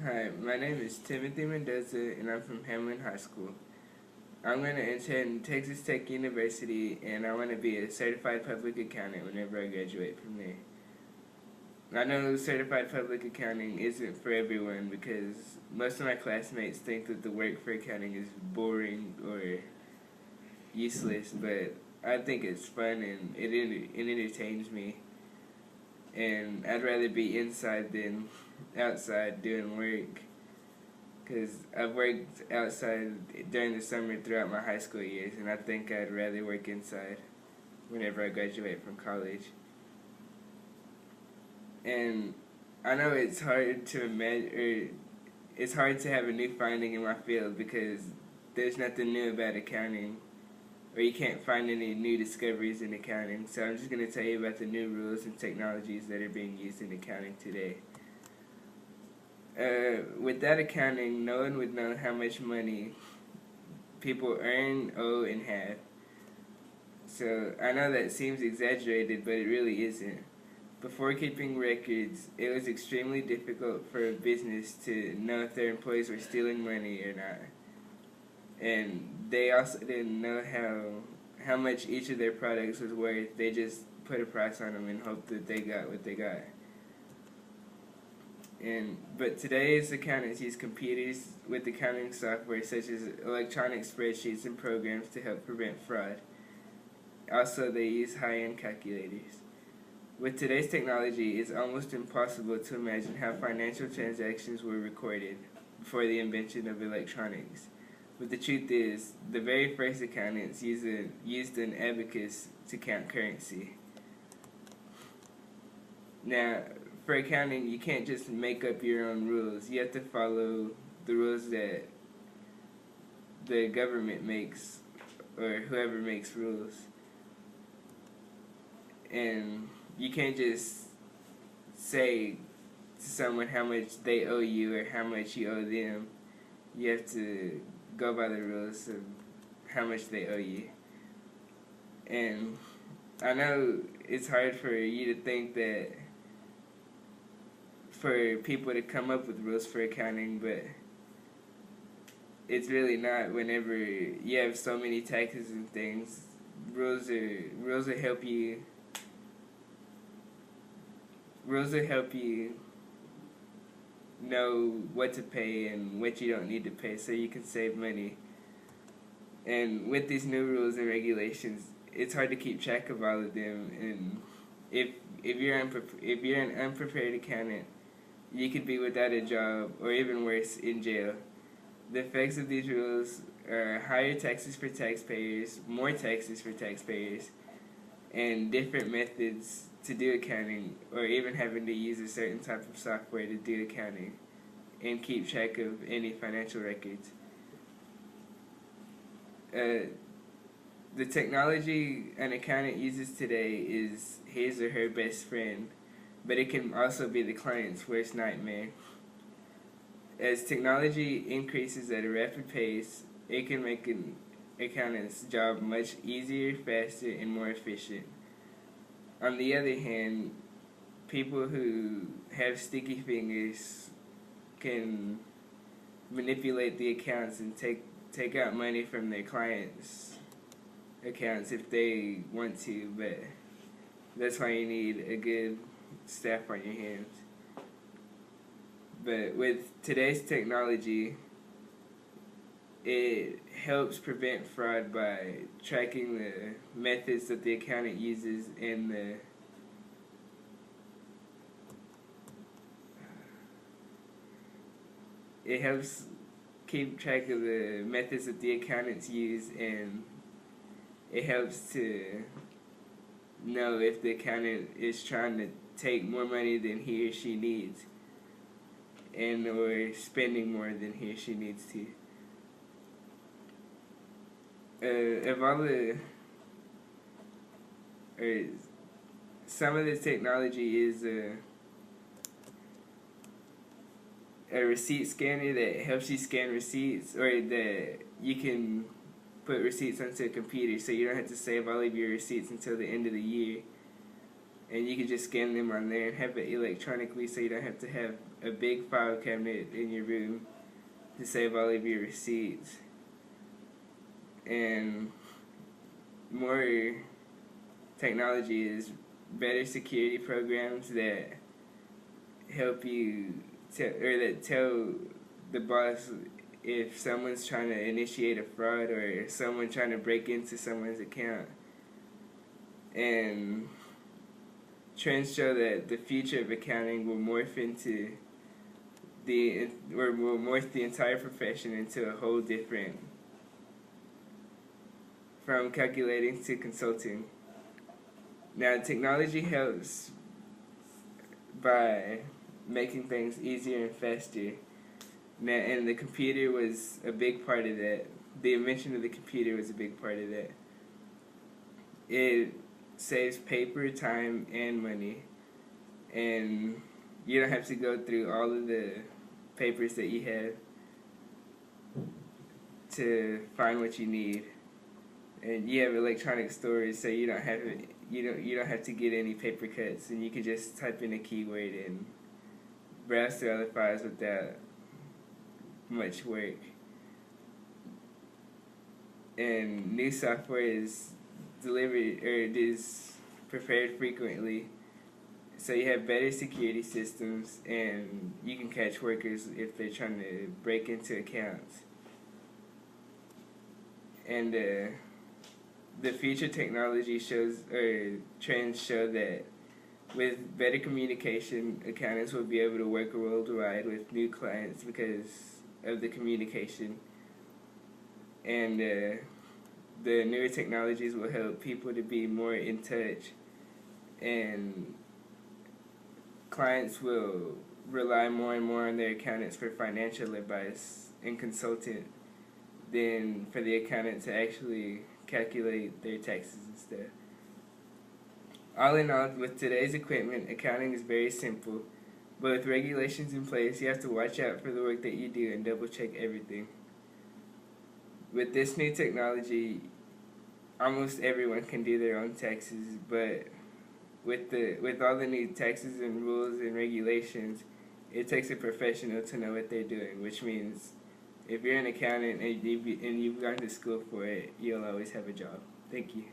Hi, my name is Timothy Mendoza, and I'm from Hamlin High School. I'm going to attend Texas Tech University, and I want to be a certified public accountant whenever I graduate from there. I know certified public accounting isn't for everyone because most of my classmates think that the work for accounting is boring or useless, but I think it's fun and it entertains me. And I'd rather be inside than outside doing work. Because I've worked outside during the summer throughout my high school years, and I think I'd rather work inside whenever I graduate from college. And I know it's hard to imagine, or it's hard to have a new finding in my field because there's nothing new about accounting, or you can't find any new discoveries in accounting. So I'm just going to tell you about the new rules and technologies that are being used in accounting today. Without accounting, no one would know how much money people earn, owe, and have. So I know that seems exaggerated, but it really isn't. Before keeping records, it was extremely difficult for a business to know if their employees were stealing money or not. And they also didn't know how much each of their products was worth. They just put a price on them and hoped that they got what they got. But today's accountants use computers with accounting software such as electronic spreadsheets and programs to help prevent fraud. Also, they use high-end calculators. With today's technology, it's almost impossible to imagine how financial transactions were recorded before the invention of electronics. But the truth is, the very first accountants used an abacus to count currency. Now, for accounting, you can't just make up your own rules. You have to follow the rules that the government makes, or whoever makes rules. And you can't just say to someone how much they owe you or how much you owe them. You have to go by the rules of how much they owe you. And I know it's hard for you to think that for people to come up with rules for accounting, but it's really not. Whenever you have so many taxes and things, rules will help you. Rules will help you know what to pay and what you don't need to pay, so you can save money. And with these new rules and regulations, it's hard to keep track of all of them. And if you're an unprepared accountant, you could be without a job, or even worse, in jail. The effects of these rules are higher taxes for taxpayers, more taxes for taxpayers, and different methods to do accounting, or even having to use a certain type of software to do accounting and keep track of any financial records. The technology an accountant uses today is his or her best friend, but it can also be the client's worst nightmare. As technology increases at a rapid pace, it can make an accountant's job much easier, faster, and more efficient. On the other hand, people who have sticky fingers can manipulate the accounts and take out money from their clients' accounts if they want to, but that's why you need a good staff on your hands. But with today's technology, it helps prevent fraud by tracking the methods that the accountant uses and it helps keep track of the methods that the accountants use, and it helps to know if the accountant is trying to take more money than he or she needs, and or spending more than he or she needs to. Of all the, or some of the technology is a receipt scanner that helps you scan receipts, or that you can put receipts onto a computer so you don't have to save all of your receipts until the end of the year. and you can just scan them on there and have it electronically, so you don't have to have a big file cabinet in your room to save all of your receipts. And more technology is better security programs that help you or that tell the boss if someone's trying to initiate a fraud or someone trying to break into someone's account. And trends show that the future of accounting will morph into will morph the entire profession into a whole different, from calculating to consulting. Now, technology helps by making things easier and faster. Now, and the computer was a big part of that. The invention of the computer was a big part of that. It saves paper, time, and money. And you don't have to go through all of the papers that you have to find what you need. And you have electronic storage, so you don't have to get any paper cuts, and you can just type in a keyword and browse through other files without much work. And new software is delivered or it is prepared frequently, so you have better security systems, and you can catch workers if they're trying to break into accounts. And the future technology trends show that with better communication, accountants will be able to work worldwide with new clients because of the communication. And the newer technologies will help people to be more in touch, and clients will rely more and more on their accountants for financial advice and consultant than for the accountant to actually calculate their taxes and stuff. All in all, with today's equipment, accounting is very simple, but with regulations in place, you have to watch out for the work that you do and double check everything. With this new technology, almost everyone can do their own taxes, but with all the new taxes and rules and regulations, it takes a professional to know what they're doing, which means if you're an accountant and you've gone to school for it, you'll always have a job. Thank you.